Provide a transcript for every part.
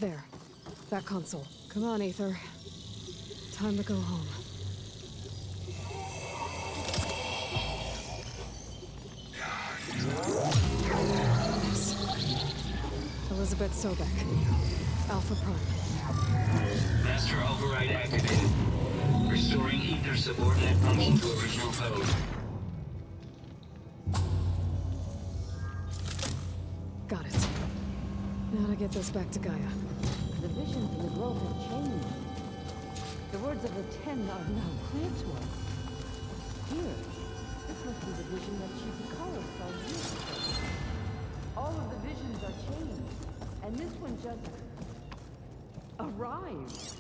There. That console. Come on, Aether. Time to go home. Yes. Elizabeth Sobek. Alpha Prime. Master override activated. Restoring Ether subordinate function to original code. Got it. Now to get this back to Gaia. The visions in the grove have changed. The words of the Ten are now clear to us. Here, this must be the vision that Chief Hikaru saw years ago. All of the visions are changed, and this one just arrived.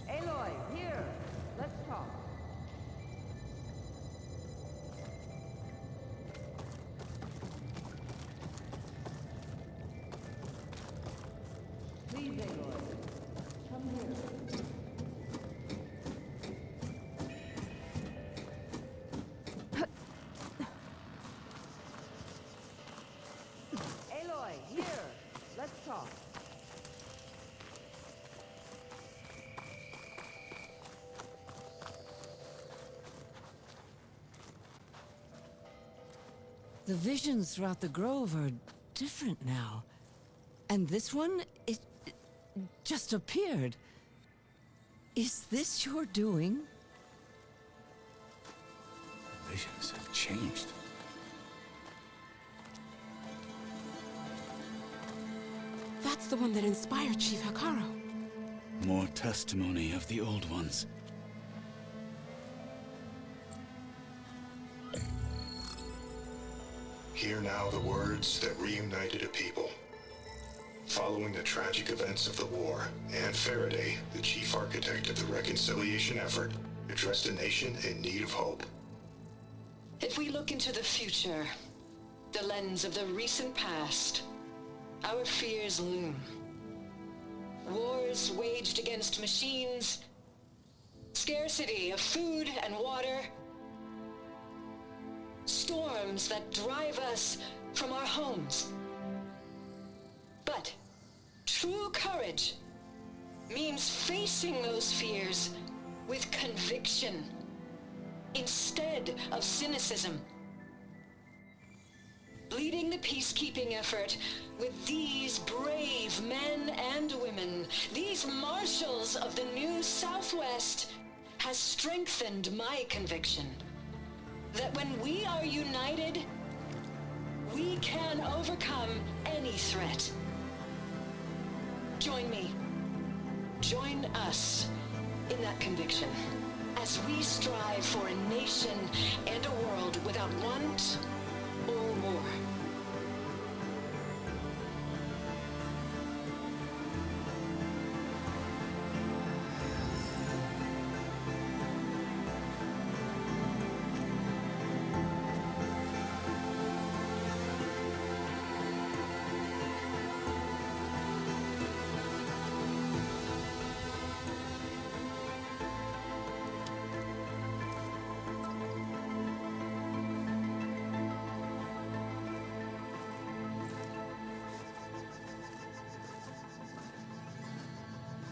Aloy, here. Let's talk. Please, Aloy. Come here. Aloy, here. Let's talk. The visions throughout the grove are different now. And this one, it just appeared. Is this your doing? Visions have changed. That's the one that inspired Chief Hikaru. More testimony of the old ones. Hear now the words that reunited a people. Following the tragic events of the war, Anne Faraday, the chief architect of the reconciliation effort, addressed a nation in need of hope. If we look into the future, the lens of the recent past, our fears loom. Wars waged against machines, scarcity of food and water, storms that drive us from our homes. But true courage means facing those fears with conviction instead of cynicism. Leading the peacekeeping effort with these brave men and women, these marshals of the new Southwest, has strengthened my conviction that when we are united, we can overcome any threat. Join me. Join us in that conviction as we strive for a nation and a world without want or war.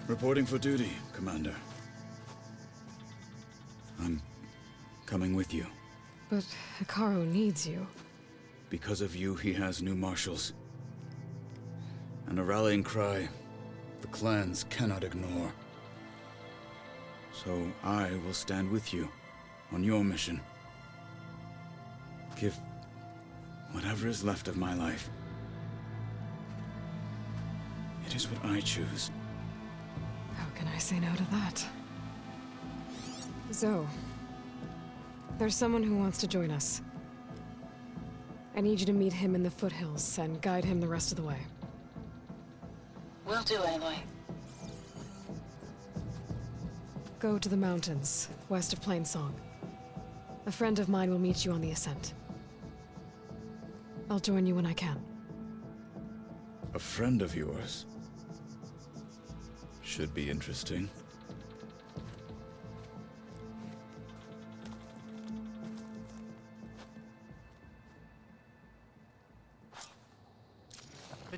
Reporting for duty, Commander. I'm coming with you. But Hikaru needs you. Because of you, he has new marshals. And a rallying cry the clans cannot ignore. So I will stand with you on your mission. Give whatever is left of my life. It is what I choose. How can I say no to that? Zoe, there's someone who wants to join us. I need you to meet him in the foothills and guide him the rest of the way. Will do, Aloy. Go to the mountains, west of Plainsong. A friend of mine will meet you on the ascent. I'll join you when I can. A friend of yours? Should be interesting.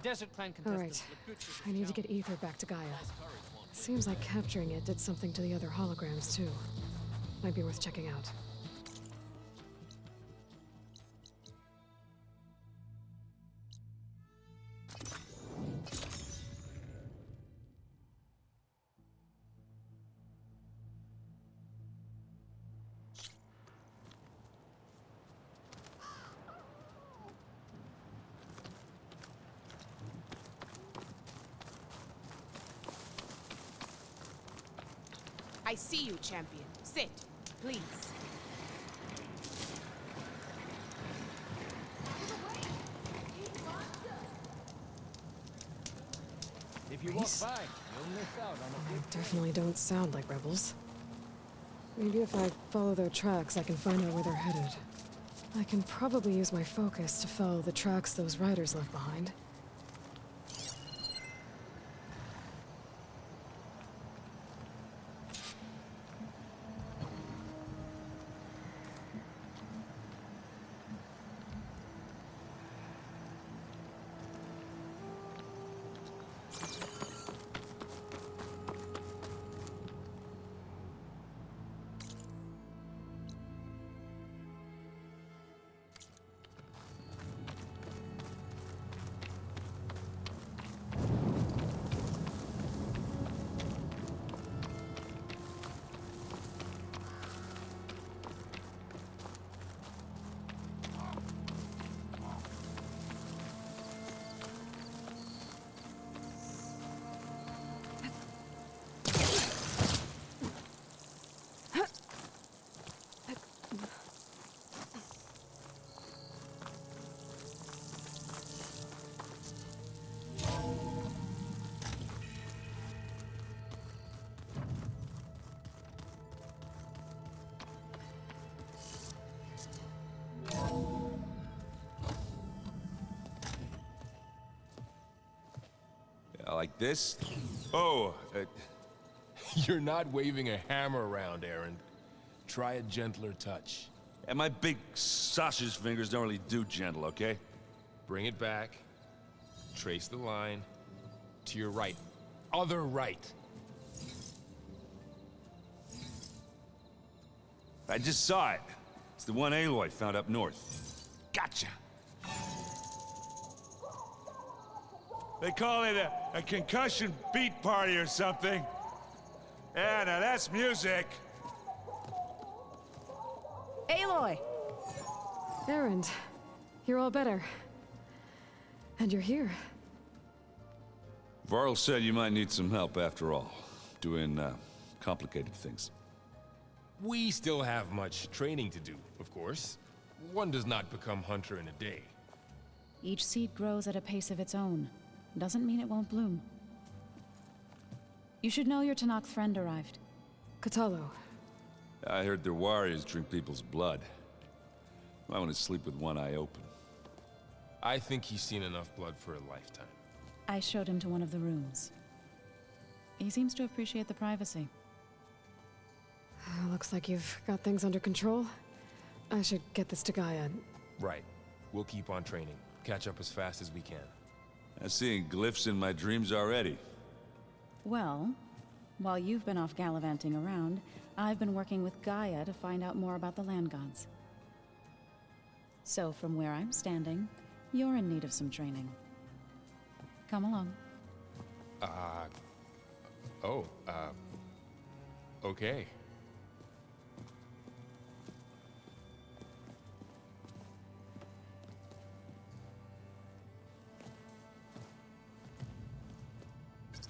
Desert Clan All contestants right. look good for I the need to get challenge. Ether back to Gaia. Seems like capturing it did something to the other holograms, too. Might be worth checking out. I see you, champion. Sit, please. If you Reese? walk by, you'll miss out on a They big definitely don't sound like rebels. Maybe if I follow their tracks, I can find out where they're headed. I can probably use my focus to follow the tracks those riders left behind. Like this? Oh, You're not waving a hammer around, Aaron. Try a gentler touch. and my big sausage fingers don't really do gentle, okay? Bring it back. Trace the line. To your right. Other right. I just saw it. It's the one Aloy found up north. Gotcha. They call it a concussion beat party or something. Yeah, now that's music. Aloy! Erend, you're all better. And you're here. Varl said you might need some help after all, doing complicated things. We still have much training to do, of course. One does not become hunter in a day. Each seed grows at a pace of its own. Doesn't mean it won't bloom. You should know your Tanakh friend arrived. Katalo. I heard their warriors drink people's blood. I want to sleep with one eye open. I think he's seen enough blood for a lifetime. I showed him to one of the rooms. He seems to appreciate the privacy. Looks like you've got things under control. I should get this to Gaia. Right. We'll keep on training. Catch up as fast as we can. I'm seeing glyphs in my dreams already. Well, while you've been off gallivanting around, I've been working with Gaia to find out more about the land gods. So from where I'm standing, you're in need of some training. Come along. Okay.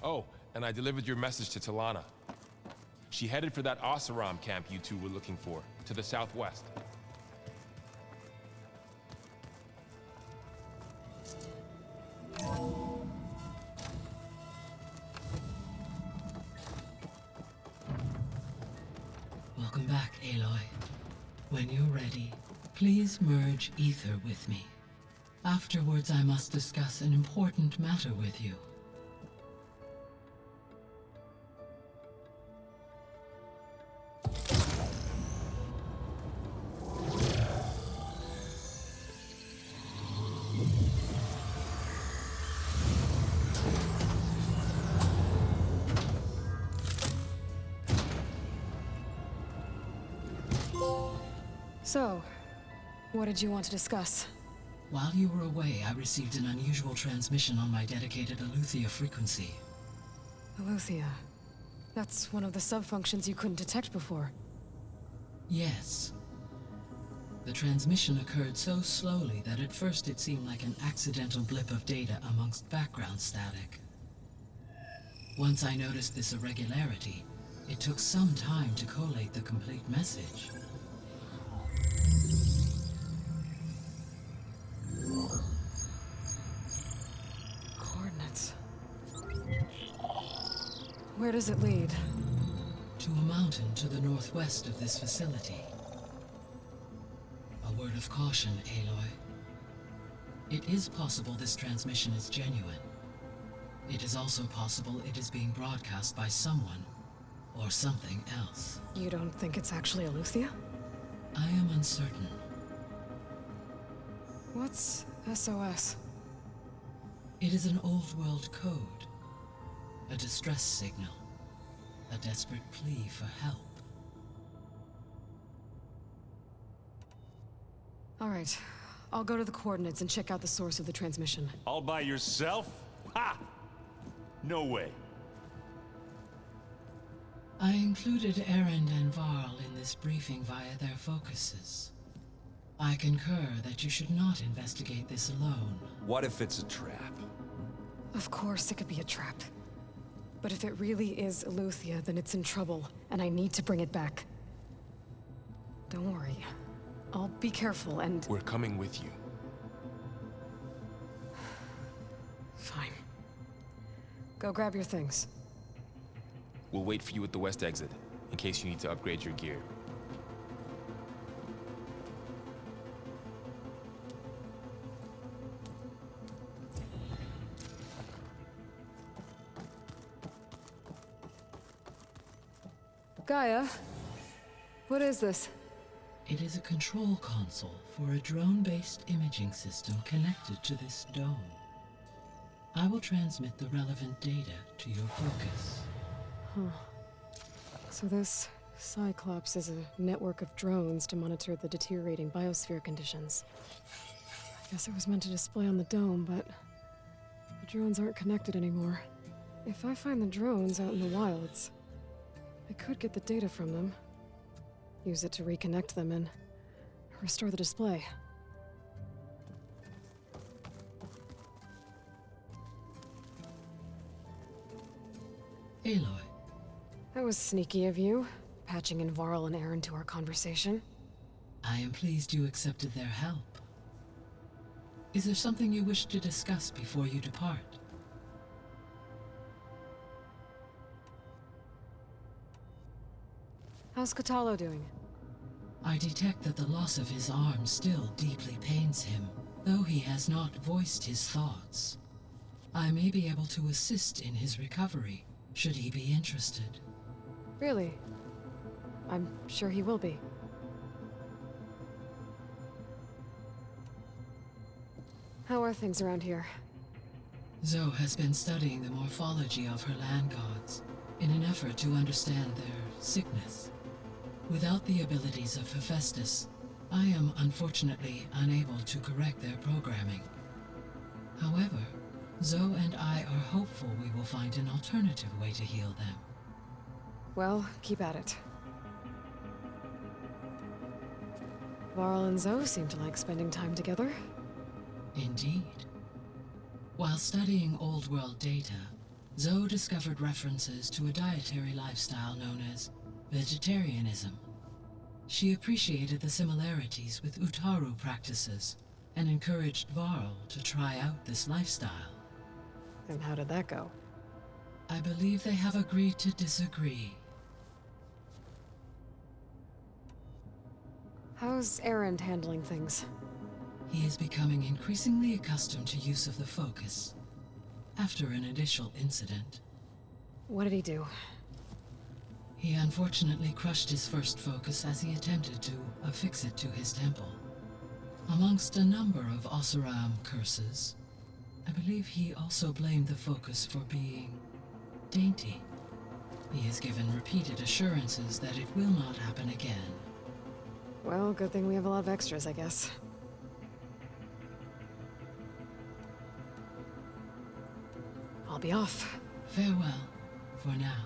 Oh, and I delivered your message to Talana. She headed for that Oseram camp you two were looking for, to the southwest. Welcome back, Aloy. When you're ready, please merge Ether with me. Afterwards, I must discuss an important matter with you. So, what did you want to discuss? While you were away, I received an unusual transmission on my dedicated Aletheia frequency. Aletheia. That's one of the sub-functions you couldn't detect before. Yes. The transmission occurred so slowly that at first it seemed like an accidental blip of data amongst background static. Once I noticed this irregularity, it took some time to collate the complete message. Coordinates. Where does it lead? To a mountain to the northwest of this facility. A word of caution, Aloy. It is possible this transmission is genuine. It is also possible it is being broadcast by someone or something else. You don't think it's actually Aletheia? I am uncertain. What's SOS? It is an old world code. A distress signal. A desperate plea for help. All right. I'll go to the coordinates and check out the source of the transmission. All by yourself? Ha! No way. I included Erend and Varl in this briefing via their focuses. I concur that you should not investigate this alone. What if it's a trap? Of course it could be a trap. But if it really is Aletheia, then it's in trouble, and I need to bring it back. Don't worry. I'll be careful and... We're coming with you. Fine. Go grab your things. We'll wait for you at the west exit, in case you need to upgrade your gear. Gaia, what is this? It is a control console for a drone-based imaging system connected to this dome. I will transmit the relevant data to your focus. Huh. So this Cyclops is a network of drones to monitor the deteriorating biosphere conditions. I guess it was meant to display on the dome, but the drones aren't connected anymore. If I find the drones out in the wilds, I could get the data from them, use it to reconnect them, and restore the display. Aloy. That was sneaky of you, patching in Varl and Erend to our conversation. I am pleased you accepted their help. Is there something you wish to discuss before you depart? How's Katalo doing? I detect that the loss of his arm still deeply pains him, though he has not voiced his thoughts. I may be able to assist in his recovery, should he be interested. Really? I'm sure he will be. How are things around here? Zoe has been studying the morphology of her land gods in an effort to understand their sickness. Without the abilities of Hephaestus, I am unfortunately unable to correct their programming. However, Zoe and I are hopeful we will find an alternative way to heal them. Well, keep at it. Varl and Zoe seem to like spending time together. Indeed. While studying old world data, Zoe discovered references to a dietary lifestyle known as vegetarianism. She appreciated the similarities with Utaru practices and encouraged Varl to try out this lifestyle. And how did that go? I believe they have agreed to disagree. How's Erend handling things? He is becoming increasingly accustomed to use of the focus, after an initial incident. What did he do? He unfortunately crushed his first focus as he attempted to affix it to his temple. Amongst a number of Oseram curses, I believe he also blamed the focus for being dainty. He has given repeated assurances that it will not happen again. Well, good thing we have a lot of extras, I guess. I'll be off. Farewell, for now.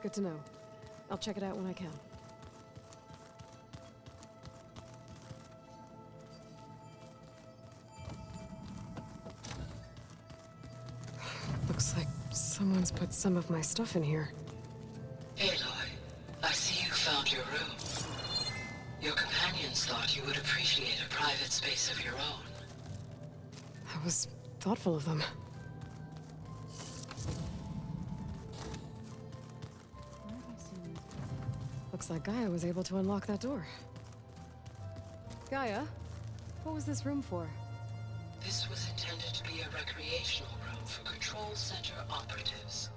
Good to know. I'll check it out when I can. Looks like someone's put some of my stuff in here. Aloy, I see you found your room. Your companions thought you would appreciate a private space of your own. That was thoughtful of them. Looks like Gaia was able to unlock that door. Gaia, what was this room for? This was intended to be a recreational room for Control Center operatives.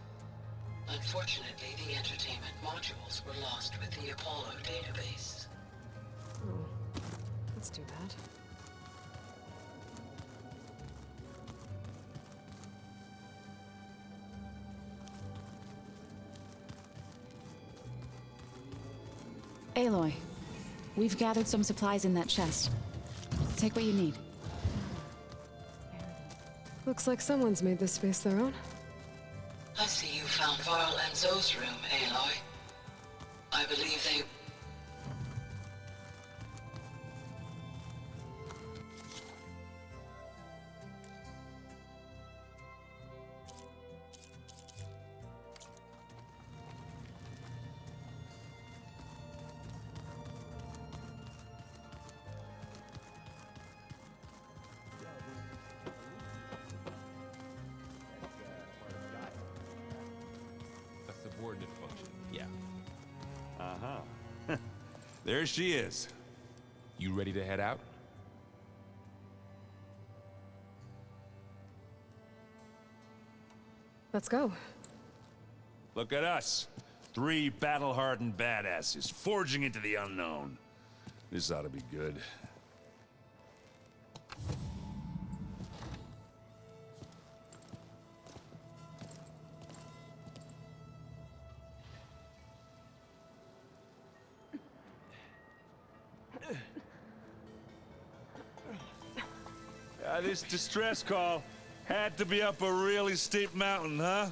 Unfortunately, the entertainment modules were lost with the Apollo database. Oh, that's too bad. Aloy, we've gathered some supplies in that chest. Take what you need. Looks like someone's made this space their own. I see you found Varl and Zoe's room, Aloy. I believe they... Subordinate function, yeah. Uh-huh. There she is. You ready to head out? Let's go. Look at us. 3 battle-hardened badasses forging into the unknown. This ought to be good. This distress call had to be up a really steep mountain, huh?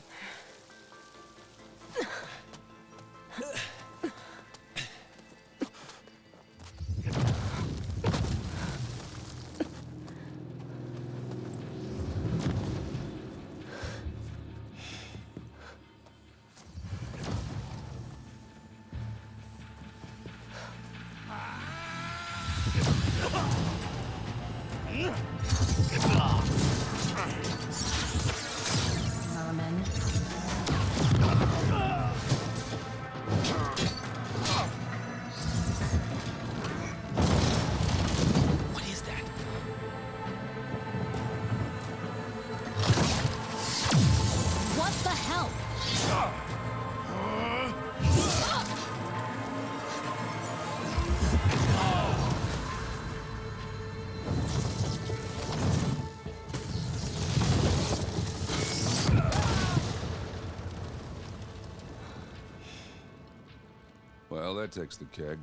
Well, that takes the keg.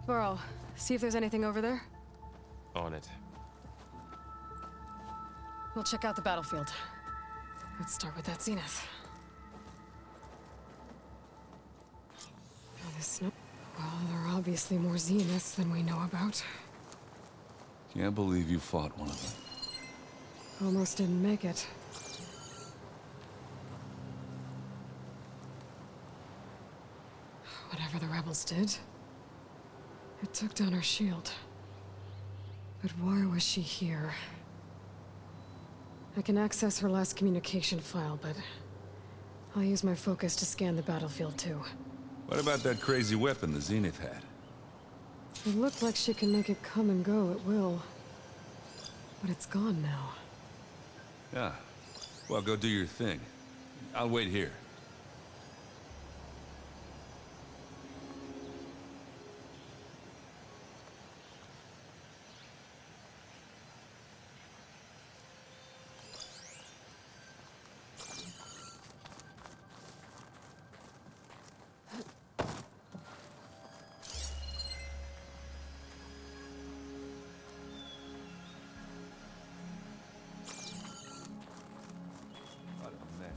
Varl, see if there's anything over there. On it. We'll check out the battlefield. Let's start with that zenith. Oh, this well, there are obviously more zeniths than we know about. Can't believe you fought one of them. Almost didn't make it. Whatever the rebels did, it took down our shield. But why was she here? I can access her last communication file, but I'll use my focus to scan the battlefield too. What about that crazy weapon the Zenith had? It looked like she can make it come and go at will. But it's gone now. Yeah. Well, go do your thing. I'll wait here. What a mess.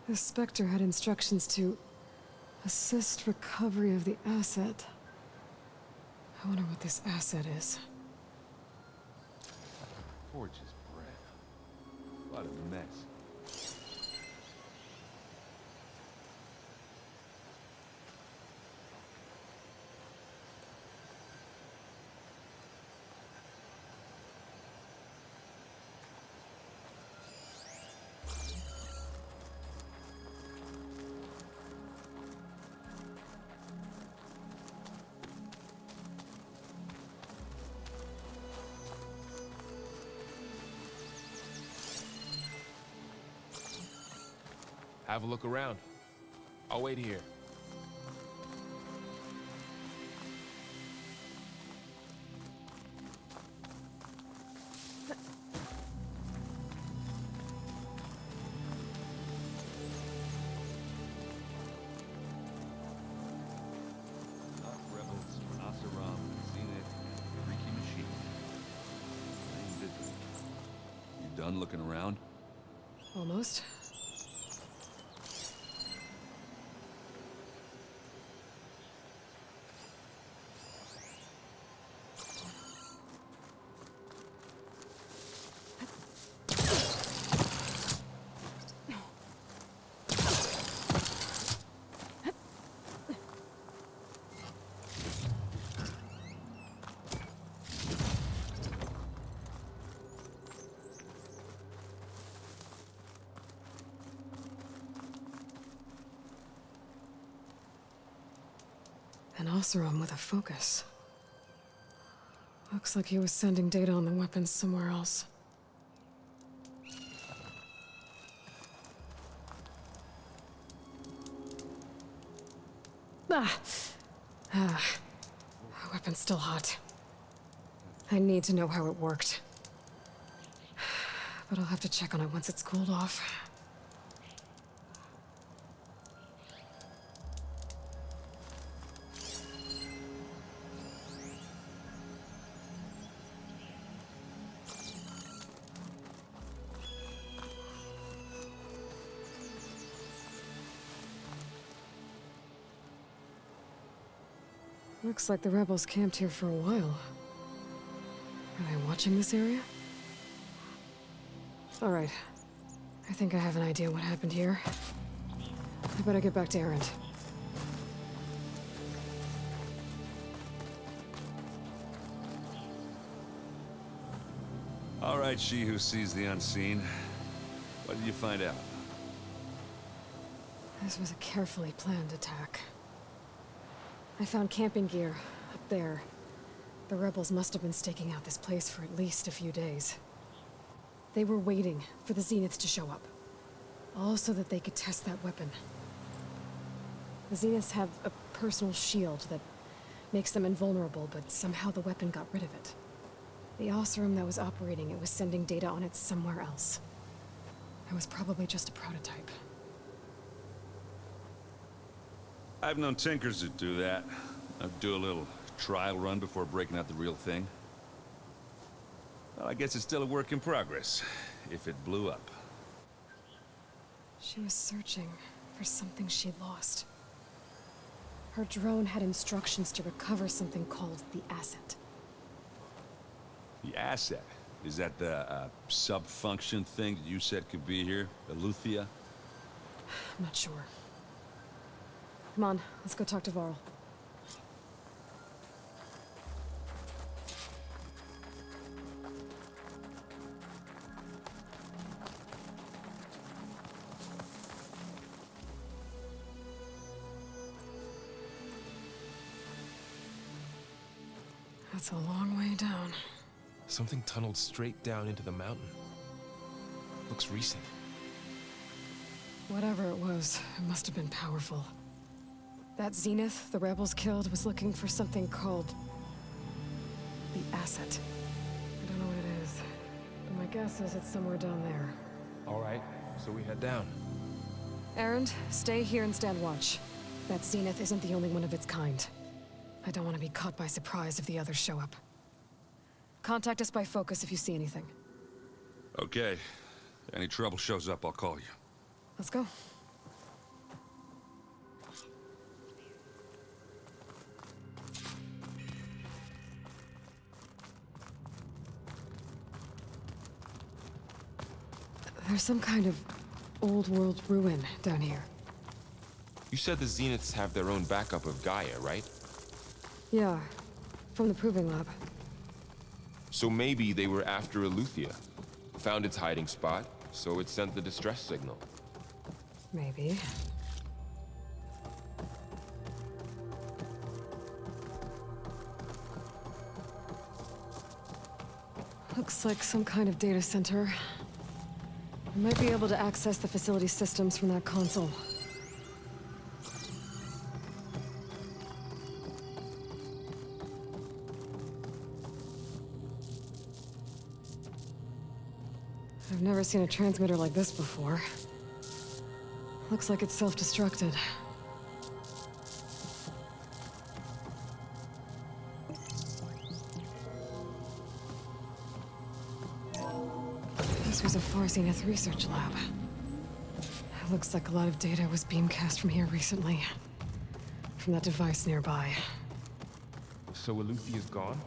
The Spectre had instructions to assist recovery of the asset. I wonder what this asset is. Gorgeous breath. What a mess. Have a look around. I'll wait here. Rebels, Oseram, Zenith, Freaky Machine. Same business. You done looking around? Almost. An Oseram with a focus. Looks like he was sending data on the weapons somewhere else. Ah. Weapon's still hot. I need to know how it worked. But I'll have to check on it once it's cooled off. Looks like the rebels camped here for a while. Are they watching this area? All right. I think I have an idea what happened here. I better get back to Erend. All right, she who sees the unseen. What did you find out? This was a carefully planned attack. I found camping gear up there. The rebels must have been staking out this place for at least a few days. They were waiting for the Zeniths to show up. All so that they could test that weapon. The Zeniths have a personal shield that makes them invulnerable, but somehow the weapon got rid of it. The Oseram that was operating it was sending data on it somewhere else. It was probably just a prototype. I've known tinkers that do that. I'd do a little trial run before breaking out the real thing. Well, I guess it's still a work in progress, if it blew up. She was searching for something she lost. Her drone had instructions to recover something called the asset. The asset? Is that the sub-function thing that you said could be here? Eleuthia? I'm not sure. Come on, let's go talk to Varl. That's a long way down. Something tunneled straight down into the mountain. Looks recent. Whatever it was, it must have been powerful. That Zenith the rebels killed was looking for something called the asset. I don't know what it is, but my guess is it's somewhere down there. All right, so we head down. Erend, stay here and stand watch. That Zenith isn't the only one of its kind. I don't want to be caught by surprise if the others show up. Contact us by focus if you see anything. Okay. Any trouble shows up, I'll call you. Let's go. There's some kind of old world ruin down here. You said the Zeniths have their own backup of Gaia, right? Yeah, from the Proving Lab. So maybe they were after Eleuthia. Found its hiding spot, so it sent the distress signal. Maybe. Looks like some kind of data center. We might be able to access the facility systems from that console. I've never seen a transmitter like this before. Looks like it's self-destructed. This was a Far Zenith research lab. It looks like a lot of data was beamcast from here recently. From that device nearby. So Eleuthia's gone?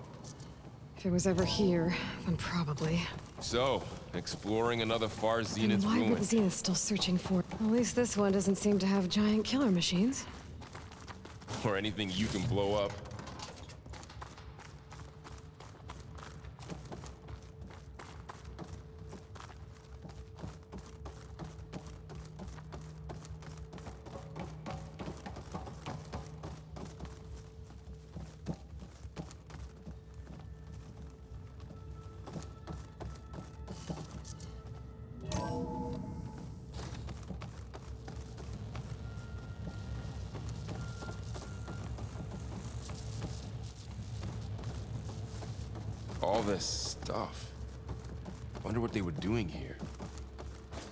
If it was ever here, then probably. So, exploring another Far Zenith Why ruin. were the Zeniths still searching for? At least this one doesn't seem to have giant killer machines. Or anything you can blow up. All this stuff. Wonder what they were doing here.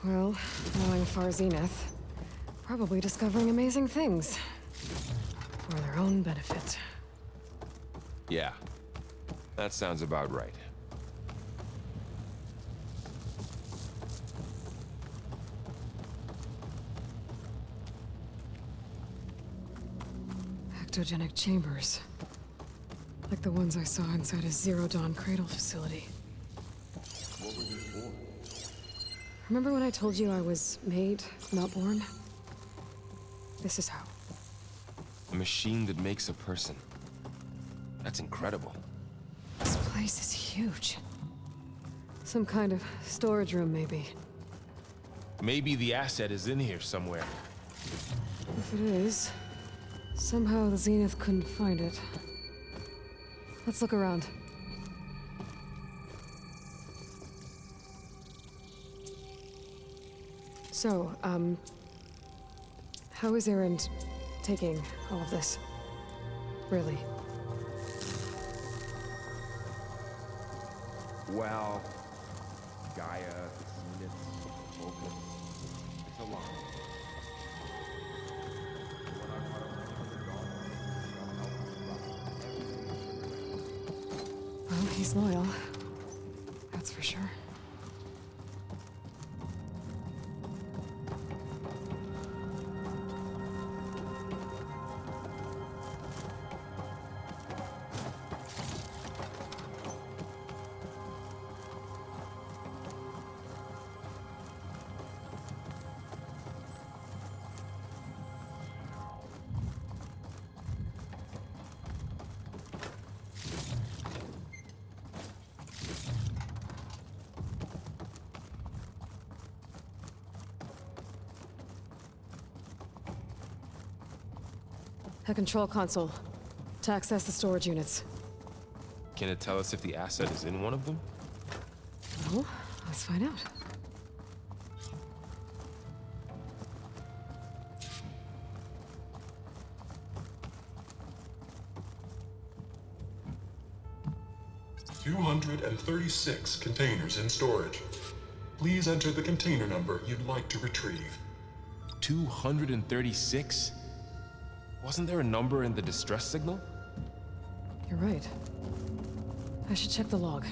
Well, knowing Far Zenith, probably discovering amazing things. For their own benefit. Yeah, that sounds about right. Ectogenic chambers. Like the ones I saw inside a Zero Dawn cradle facility. What were these for? Remember when I told you I was made, not born? This is how. A machine that makes a person. That's incredible. This place is huge. Some kind of storage room, maybe. Maybe the asset is in here somewhere. If it is, somehow the Zenith couldn't find it. Let's look around. So, how is Erend taking all of this? Really? Well, Gaia, Zenith, Focus. It's a lot. Well, he's loyal. That's for sure. A control console to access the storage units. Can it tell us if the asset is in one of them? Well, let's find out. $236 containers in storage. Please enter the container number you'd like to retrieve. 236? Wasn't there a number in the distress signal? You're right. I should check the log.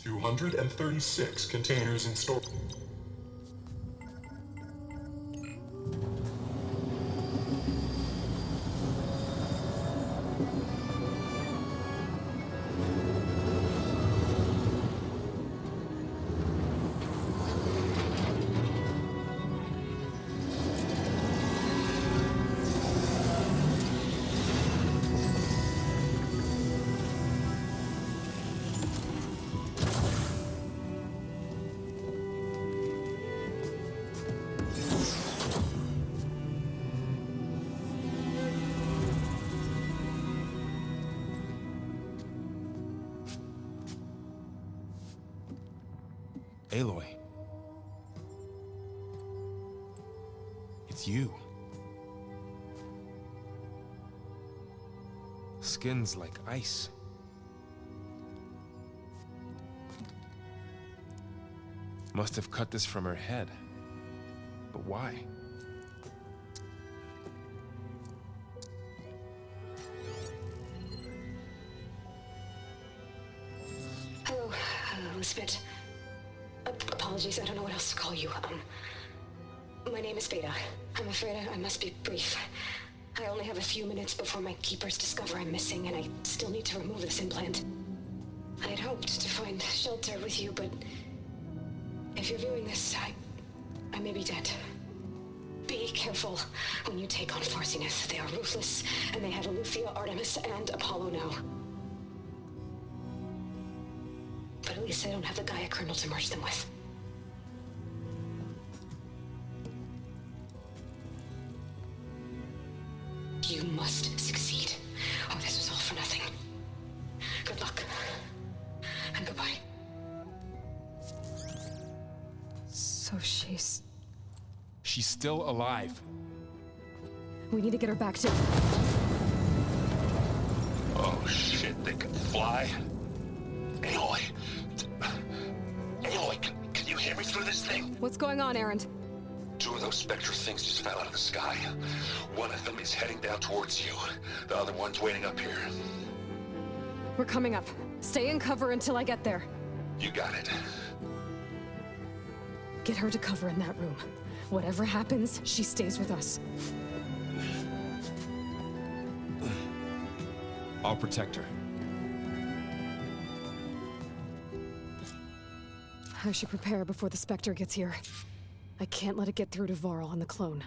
$236 containers in storage. Aloy. It's you. Skin's like ice. Must have cut this from her head. But why? was spit. Apologies, I don't know what else to call you. My name is Beta. I'm afraid I must be brief. I only have a few minutes before my keepers discover I'm missing, and I still need to remove this implant. I had hoped to find shelter with you, but if you're viewing this, I may be dead. Be careful when you take on Farsiness. They are ruthless, and they have Aletheia, Artemis, and Apollo now. But at least I don't have the Gaia kernel to merge them with. You must succeed, or this was all for nothing. Good luck. And goodbye. So she's... She's still alive. We need to get her back to... Oh shit, they can fly? Aloy! Aloy, can you hear me through this thing? What's going on, Erend? 2 of those spectral things just fell out of the sky. One of them is heading down towards you. The other one's waiting up here. We're coming up. Stay in cover until I get there. You got it. Get her to cover in that room. Whatever happens, she stays with us. I'll protect her. I should prepare before the Spectre gets here. I can't let it get through to Varl on the clone.